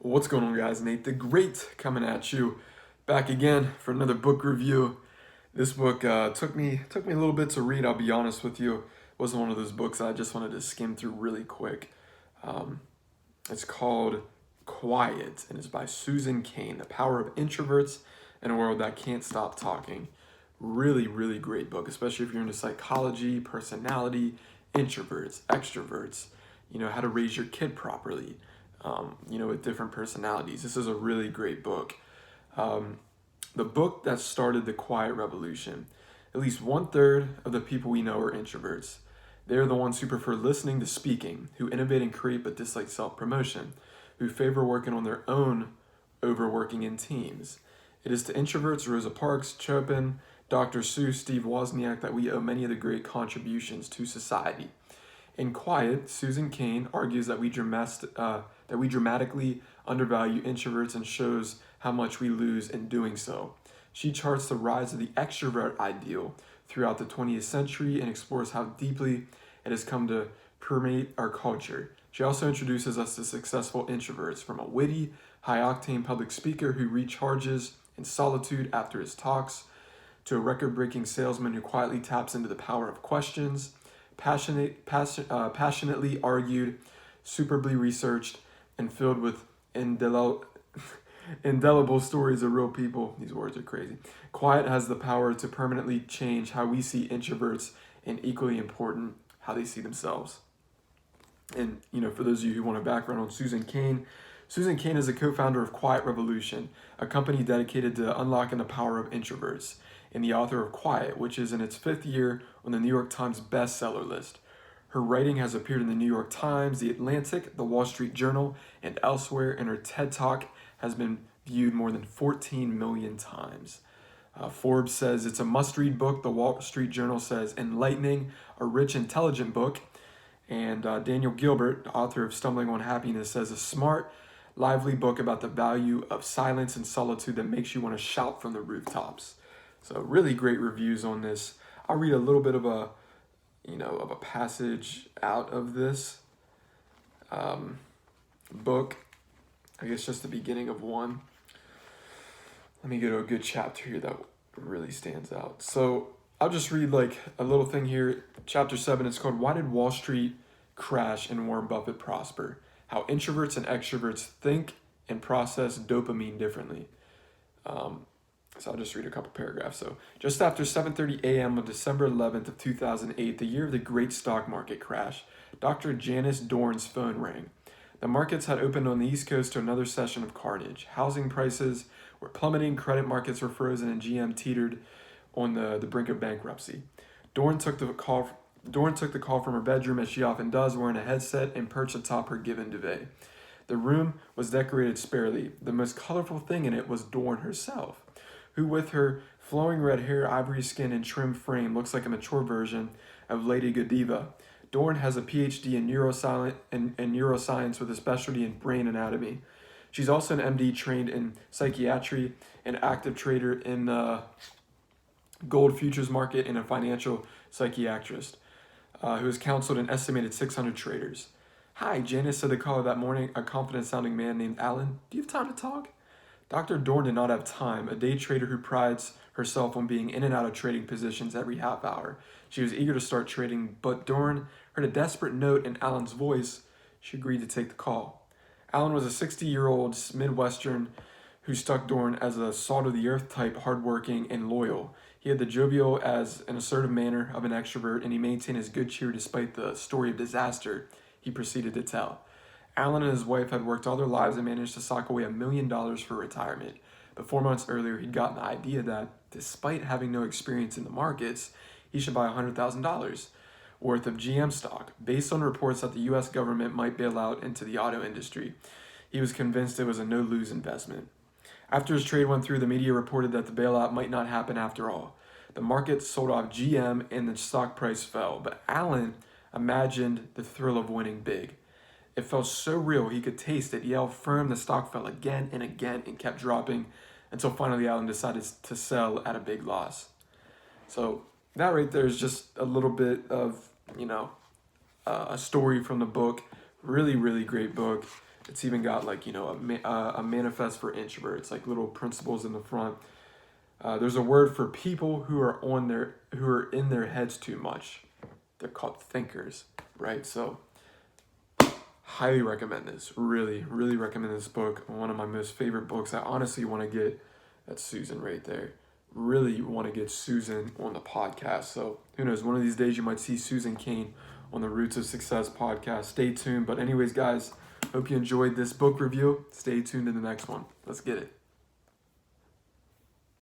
What's going on, guys? Nate the Great coming at you, back again for another book review. This book took me a little bit to read. I'll be honest with you. It wasn't one of those books I just wanted to skim through really quick. Um, it's called Quiet, and it's by Susan Cain. The Power of Introverts in a World That Can't Stop Talking. Really, really great book, especially if you're into psychology, personality, introverts, extroverts. How to raise your kid properly. With different personalities. This is a really great book. Um, the book that started the quiet revolution. At least 1/3 of the people we know are introverts. They're the ones who prefer listening to speaking, who innovate and create but dislike self promotion, who favor working on their own over working in teams. It is to introverts Rosa Parks, Chopin, Dr. Seuss, Steve Wozniak that we owe many of the great contributions to society. In Quiet, Susan Cain argues that we dramatically undervalue introverts and shows how much we lose in doing so. She charts the rise of the extrovert ideal throughout the 20th century and explores how deeply it has come to permeate our culture. She also introduces us to successful introverts, from a witty, high octane public speaker who recharges in solitude after his talks, to a record breaking salesman who quietly taps into the power of questions, passionately argued, superbly researched, and filled with indelible stories of real people. These words are crazy. Quiet has the power to permanently change how we see introverts, and equally important, how they see themselves. And, for those of you who want a background on Susan Cain is a co-founder of Quiet Revolution, a company dedicated to unlocking the power of introverts, and the author of Quiet, which is in its 5th year on the New York Times bestseller list. Her writing has appeared in the New York Times, The Atlantic, The Wall Street Journal, and elsewhere, and her TED Talk has been viewed more than 14 million times. Forbes says it's a must-read book. The Wall Street Journal says enlightening, a rich, intelligent book. And Daniel Gilbert, author of Stumbling on Happiness, says a smart, lively book about the value of silence and solitude that makes you want to shout from the rooftops. So really great reviews on this. I'll read a little bit of a passage out of this book. I guess just the beginning of one. Let me go to a good chapter here that really stands out. So I'll just read like a little thing here. Chapter 7, it's called Why Did Wall Street Crash and Warren Buffett Prosper? How Introverts and Extroverts Think and Process Dopamine Differently. So I'll just read a couple paragraphs. So just after 7:30 a.m. on December 11th of 2008, the year of the great stock market crash, Dr. Janice Dorn's phone rang. The markets had opened on the East Coast to another session of carnage. Housing prices were plummeting, credit markets were frozen, and GM teetered on the brink of bankruptcy. Dorn took the call from her bedroom, as she often does, wearing a headset and perched atop her given duvet. The room was decorated sparely. The most colorful thing in it was Dorn herself, who, with her flowing red hair, ivory skin, and trim frame, looks like a mature version of Lady Godiva. Dorn has a PhD in neuroscience with a specialty in brain anatomy. She's also an MD trained in psychiatry, an active trader in the gold futures market, and a financial psychiatrist who has counseled an estimated 600 traders. Hi, Janice, said the caller that morning, a confident-sounding man named Alan. Do you have time to talk? Dr. Dorn did not have time, a day trader who prides herself on being in and out of trading positions every half hour. She was eager to start trading, but Dorn heard a desperate note in Alan's voice. She agreed to take the call. Alan was a 60-year-old Midwestern who struck Dorn as a salt-of-the-earth type, hardworking and loyal. He had the jovial as an assertive manner of an extrovert, and he maintained his good cheer despite the story of disaster he proceeded to tell. Alan and his wife had worked all their lives and managed to sock away $1 million for retirement. But 4 months earlier, he'd gotten the idea that, despite having no experience in the markets, he should buy $100,000 worth of GM stock, based on reports that the U.S. government might bail out into the auto industry. He was convinced it was a no-lose investment. After his trade went through, the media reported that the bailout might not happen after all. The market sold off GM and the stock price fell, but Alan imagined the thrill of winning big. It felt so real he could taste it. He held firm, the stock fell again and again and kept dropping until finally Alan decided to sell at a big loss. So that right there is just a little bit of, a story from the book. Really, really great book. It's even got like, a manifest for introverts, like little principles in the front. There's a word for people who are in their heads too much. They're called thinkers, right? So highly recommend this. Really, really recommend this book. One of my most favorite books. I honestly want to get, that's Susan right there. Really want to get Susan on the podcast. So who knows, one of these days you might see Susan Cain on the Roots of Success podcast. Stay tuned. But anyways, guys, hope you enjoyed this book review. Stay tuned in the next one. Let's get it.